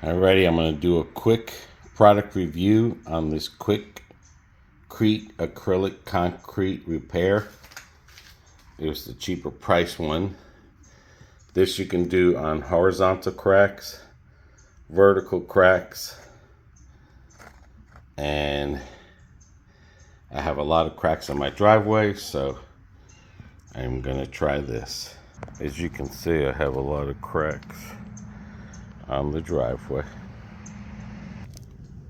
Alrighty, I'm going to do a quick product review on this QUIKRETE acrylic concrete repair. It was the cheaper price one. This you can do on horizontal cracks, vertical cracks, and I have a lot of cracks on my driveway, so I'm going to try this. As you can see, I have a lot of cracks on the driveway.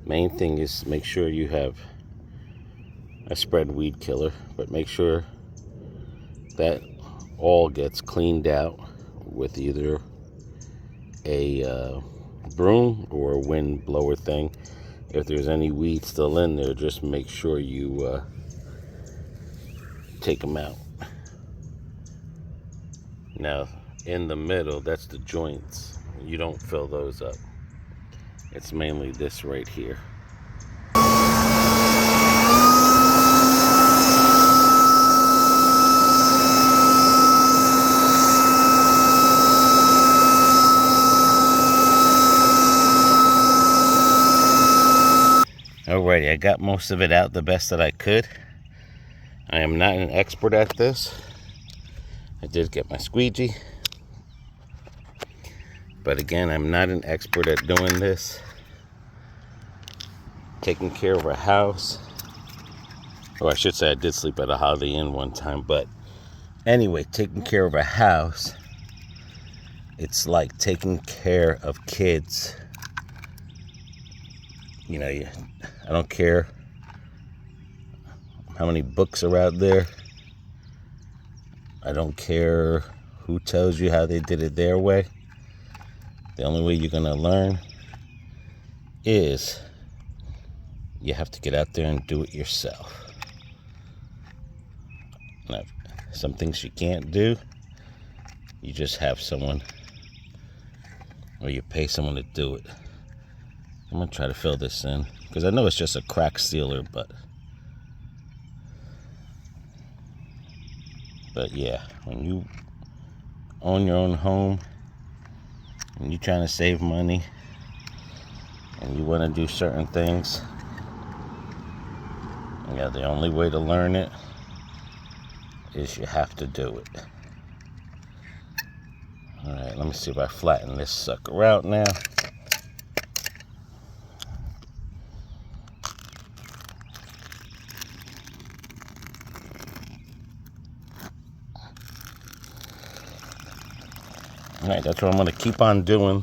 Main thing is make sure you have a spread weed killer, but make sure that all gets cleaned out with either a broom or a wind blower thing. If there's any weed still in there, just make sure you take them out. Now, in the middle, that's the joints. You don't fill those up. It's mainly this right here. Alrighty, I got most of it out the best that I could. I am not an expert at this. I did get my squeegee. But again, I'm not an expert at doing this. Taking care of a house. Or I should say I did sleep at a Holiday Inn one time. But anyway, taking care of a house, it's like taking care of kids. You know, I don't care how many books are out there. I don't care who tells you how they did it their way. The only way you're going to learn is you have to get out there and do it yourself. Now, some things you can't do, you just have someone, or you pay someone to do it. I'm going to try to fill this in, because I know it's just a crack sealer, but yeah, when you own your own home, and you're trying to save money, and you want to do certain things, yeah, the only way to learn it is you have to do it. Alright, let me see if I flatten this sucker out now. Alright, that's what I'm going to keep on doing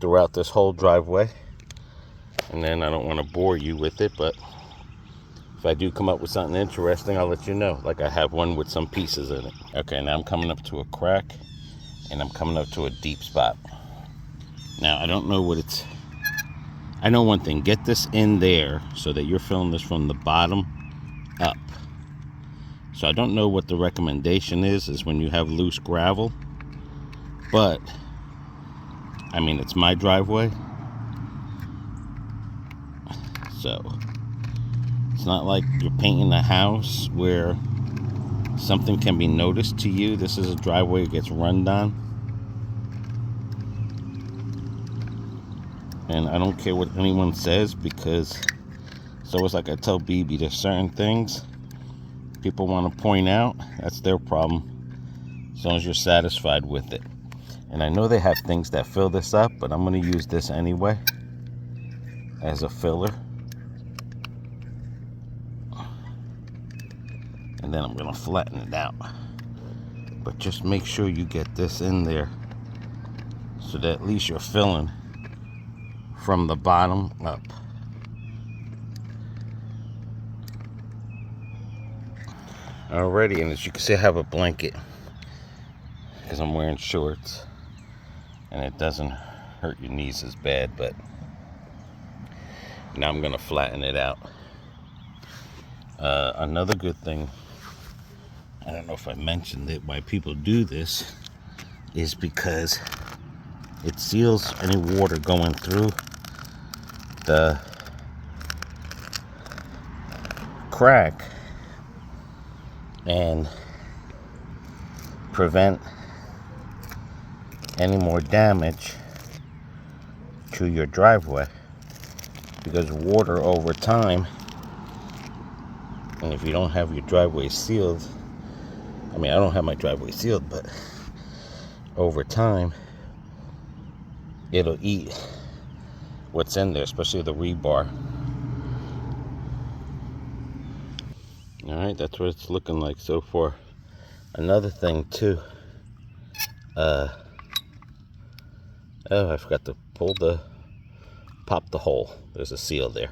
throughout this whole driveway. And then I don't want to bore you with it, but if I do come up with something interesting, I'll let you know. Like I have one with some pieces in it. Okay, now I'm coming up to a crack, and I'm coming up to a deep spot. Now, I don't know what it's... I know one thing. Get this in there so that you're filling this from the bottom up. So I don't know what the recommendation is when you have loose gravel. But, I mean, it's my driveway. So, it's not like you're painting a house where something can be noticed to you. This is a driveway that gets run down. And I don't care what anyone says, because it's always like I tell BB, there's certain things people want to point out. That's their problem, as long as you're satisfied with it. And I know they have things that fill this up, but I'm going to use this anyway as a filler. And then I'm going to flatten it out. But just make sure you get this in there so that at least you're filling from the bottom up. Alrighty, and as you can see, I have a blanket because I'm wearing shorts. And it doesn't hurt your knees as bad, but now I'm going to flatten it out. Another good thing, I don't know if I mentioned it, why people do this, is because it seals any water going through the crack and prevent any more damage to your driveway, because water over time, and if you don't have your driveway sealed, I mean, I don't have my driveway sealed, but over time it'll eat what's in there, especially the rebar. All right, that's what it's looking like so far. Another thing too, oh, I forgot to pop the hole. There's a seal there.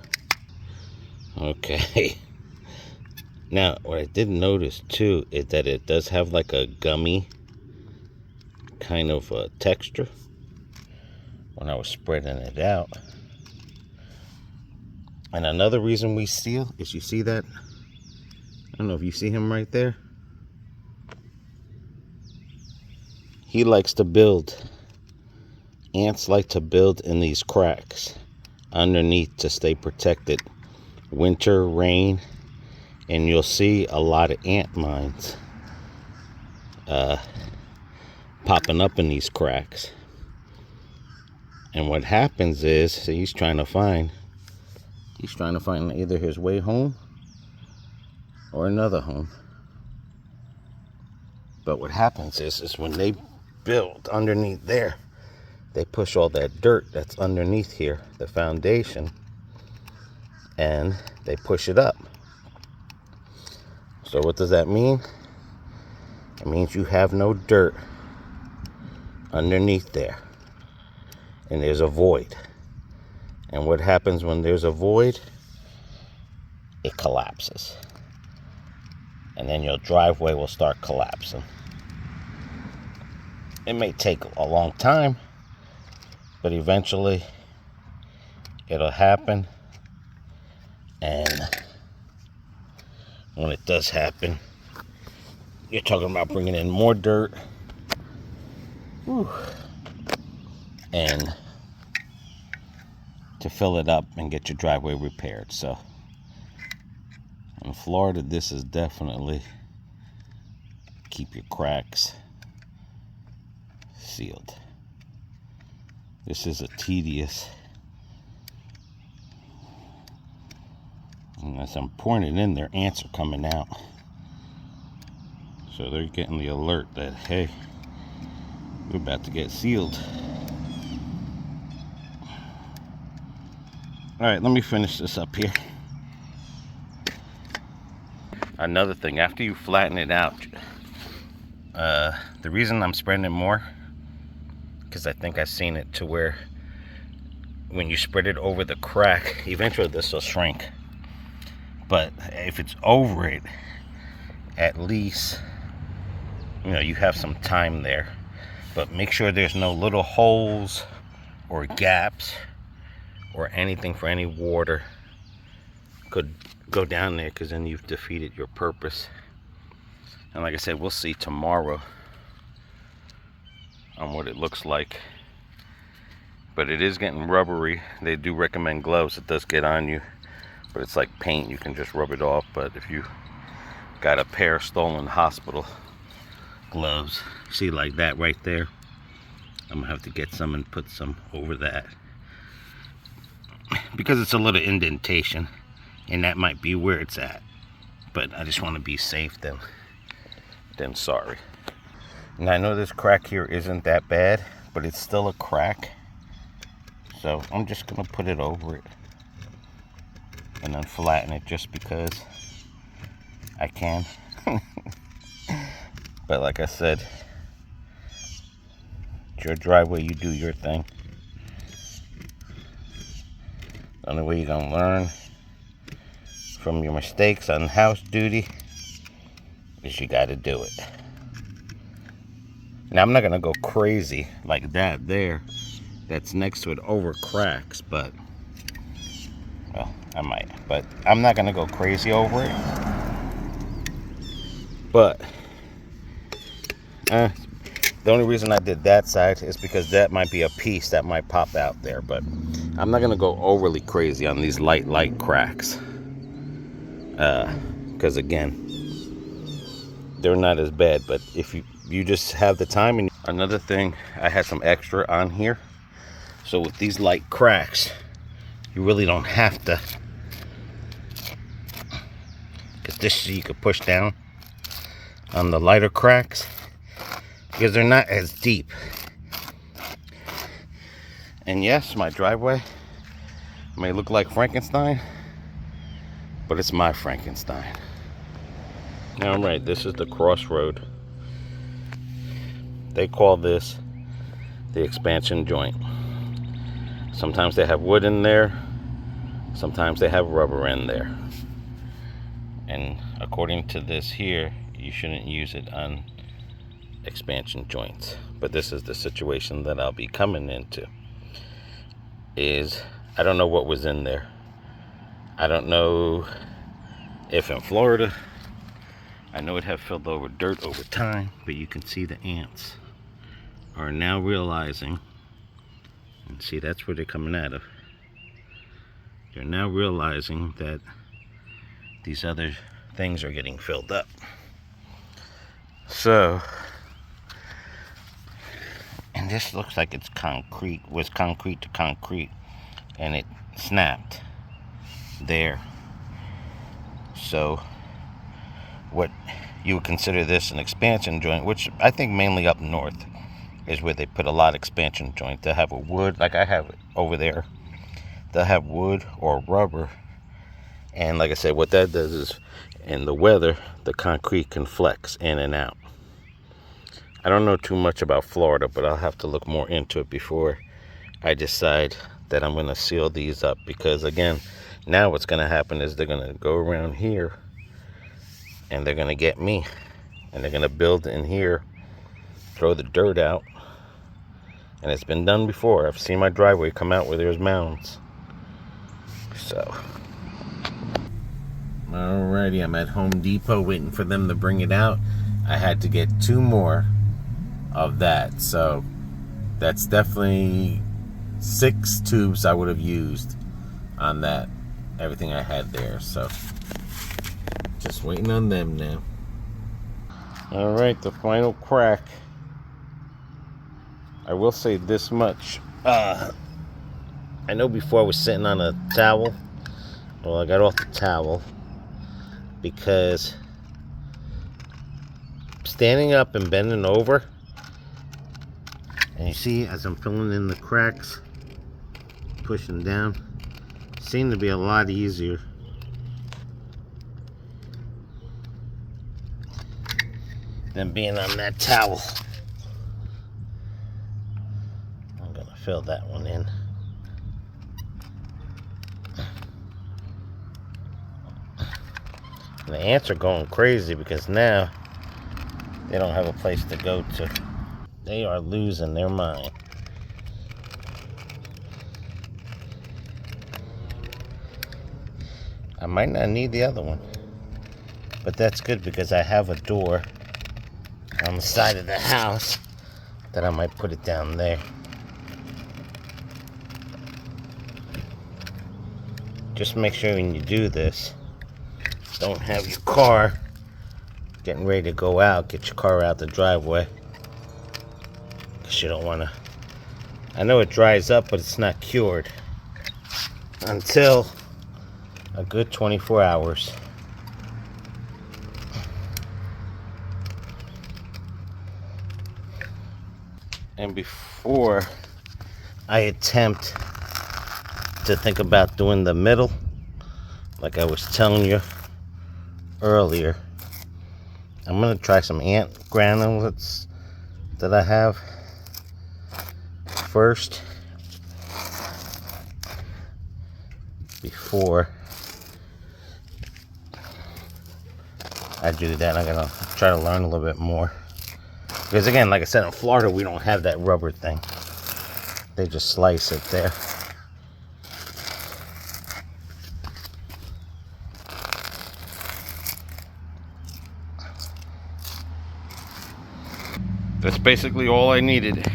Okay. Now, what I did notice too is that it does have like a gummy kind of texture when I was spreading it out. And another reason we seal is, you see that? I don't know if you see him right there. He likes to build. Ants like to build in these cracks underneath to stay protected. Winter, rain, and you'll see a lot of ant mines popping up in these cracks. And what happens is, so he's trying to find either his way home or another home. But what happens is when they build underneath there, they push all that dirt that's underneath here, the foundation, and they push it up. So what does that mean? It means you have no dirt underneath there, and there's a void. And what happens when there's a void? It collapses. And then your driveway will start collapsing. It may take a long time, but eventually it'll happen. And when it does happen, you're talking about bringing in more dirt. Whew. And to fill it up and get your driveway repaired. So in Florida, this is definitely keep your cracks sealed. This is a tedious, and as I'm pouring it in there, ants are coming out. So they're getting the alert that, hey, we're about to get sealed. All right, let me finish this up here. Another thing, after you flatten it out, the reason I'm spreading it more, because I think I've seen it to where when you spread it over the crack, eventually this will shrink. But if it's over it, at least, you know, you have some time there. But make sure there's no little holes or gaps or anything for any water could go down there, because then you've defeated your purpose. And like I said, we'll see tomorrow on what it looks like. But it is getting rubbery. They do recommend gloves. It does get on you, but it's like paint. You can just rub it off. But if you got a pair of stolen hospital gloves, see, like that right there, I'm gonna have to get some and put some over that, because it's a little indentation, and that might be where it's at. But I just want to be safe than sorry. And I know this crack here isn't that bad, but it's still a crack. So I'm just gonna put it over it and then flatten it just because I can. But like I said, it's your driveway, you do your thing. The only way you're gonna learn from your mistakes on house duty is you gotta do it. Now I'm not gonna go crazy like that there. That's next to it over cracks, but, well, I might. But I'm not gonna go crazy over it. But the only reason I did that side is because that might be a piece that might pop out there. But I'm not gonna go overly crazy on these light cracks, because again, they're not as bad. But if you just have the time. And another thing, I had some extra on here, So with these light cracks, you really don't have to, because this you could push down on the lighter cracks because they're not as deep. And yes, my driveway may look like Frankenstein, but it's my Frankenstein. Now I'm right, this is the crossroad. They call this the expansion joint. Sometimes they have wood in there, sometimes they have rubber in there. And according to this here, you shouldn't use it on expansion joints. But this is the situation that I'll be coming into. I don't know what was in there. I don't know if in Florida, I know it had filled over dirt over time, but you can see the ants are now realizing, and see, that's where they're coming out of. They're now realizing that these other things are getting filled up. So, and this looks like it's concrete, was concrete to concrete, and it snapped there. So, what you would consider this an expansion joint, which I think mainly up north is where they put a lot of expansion joints. They'll have a wood, like I have it over there. They'll have wood or rubber. And like I said, what that does is, in the weather, the concrete can flex in and out. I don't know too much about Florida, but I'll have to look more into it before I decide that I'm going to seal these up. Because again, now what's going to happen is they're going to go around here and they're going to get me. And they're going to build in here, throw the dirt out. And it's been done before. I've seen my driveway come out where there's mounds. So, alrighty, I'm at Home Depot waiting for them to bring it out. I had to get 2 more of that. So, that's definitely 6 tubes I would have used on that. Everything I had there. So, just waiting on them now. Alright, the final crack. I will say this much. I know before I was sitting on a towel. Well, I got off the towel because standing up and bending over, and you see as I'm filling in the cracks, pushing down, seemed to be a lot easier than being on that towel. I'm gonna fill that one in. And the ants are going crazy because now they don't have a place to go to. They are losing their mind. I might not need the other one, but that's good because I have a door on the side of the house that I might put it down there. Just make sure when you do this, don't have your car getting ready to go out. Get your car out the driveway, because you don't want to. I know it dries up, but it's not cured until a good 24 hours. And before I attempt to think about doing the middle, like I was telling you earlier, I'm going to try some ant granules that I have first before I do that. I'm going to try to learn a little bit more. Because again, like I said, in Florida, we don't have that rubber thing. They just slice it there. That's basically all I needed.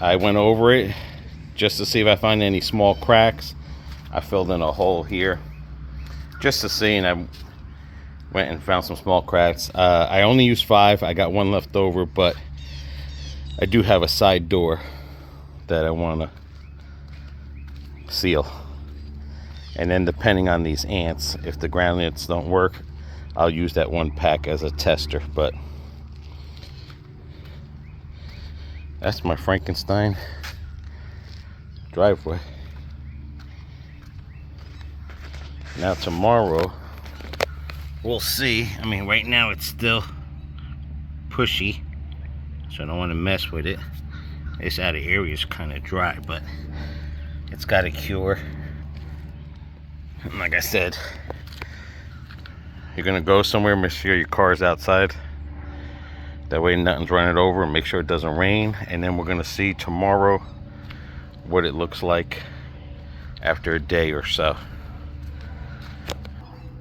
I went over it just to see if I find any small cracks. I filled in a hole here just to see, and I went and found some small cracks. I only used 5. I got 1 left over, but I do have a side door that I want to seal. And then depending on these ants, if the ground ants don't work, I'll use that one pack as a tester. But that's my Frankenstein driveway. Now tomorrow, we'll see. I mean, right now it's still pushy, so I don't want to mess with it. This outer area is kind of dry, but it's got a cure. And like I said, you're gonna go somewhere, make sure your car's outside. That way nothing's running over, and make sure it doesn't rain. And then we're gonna see tomorrow what it looks like after a day or so.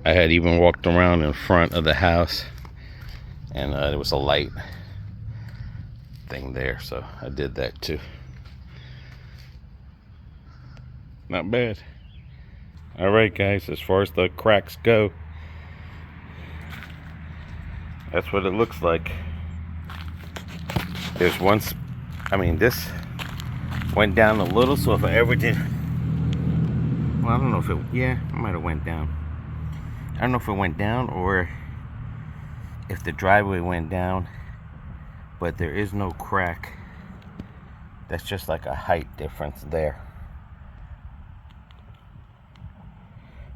I had even walked around in front of the house, and there was a light thing there, so I did that too. Not bad. All right, guys, as far as the cracks go, that's what it looks like. There's once, I mean, this went down a little, so if I ever did, well, I don't know if it, yeah, it might have went down. I don't know if it went down or if the driveway went down, but there is no crack. That's just like a height difference there.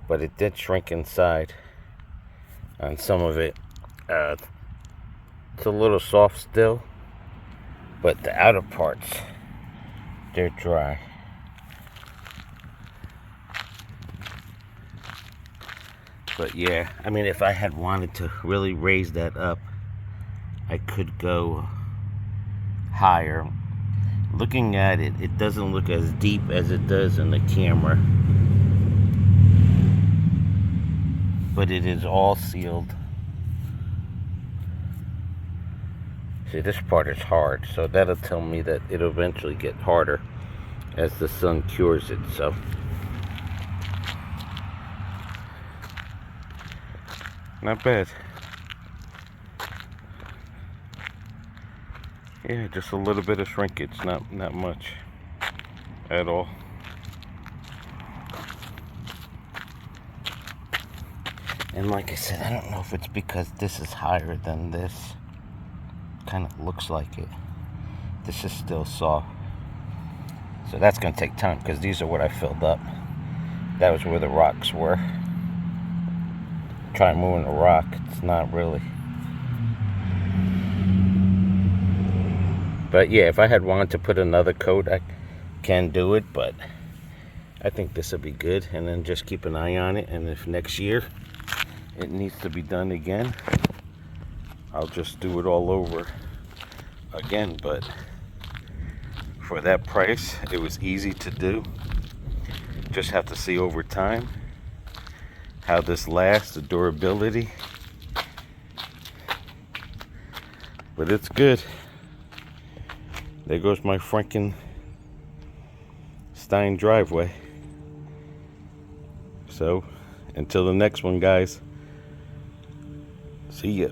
But it did shrink inside on some of it. It's a little soft still, but the outer parts, they're dry. But yeah, I mean, if I had wanted to really raise that up, I could go higher. Looking at it, it doesn't look as deep as it does in the camera. But it is all sealed. See, this part is hard, so that'll tell me that it'll eventually get harder as the sun cures it, so. Not bad. Yeah, just a little bit of shrinkage, not much at all. And like I said, I don't know if it's because this is higher than this. Kind of looks like it. This is still soft. So that's going to take time, because these are what I filled up. That was where the rocks were. Try moving a rock, it's not really. But yeah, if I had wanted to put another coat, I can do it, but I think this will be good. And then just keep an eye on it, and if next year it needs to be done again, I'll just do it all over again. But for that price, it was easy to do. Just have to see over time how this lasts, the durability. But it's good. There goes my Frankenstein driveway. So, until the next one, guys. See ya.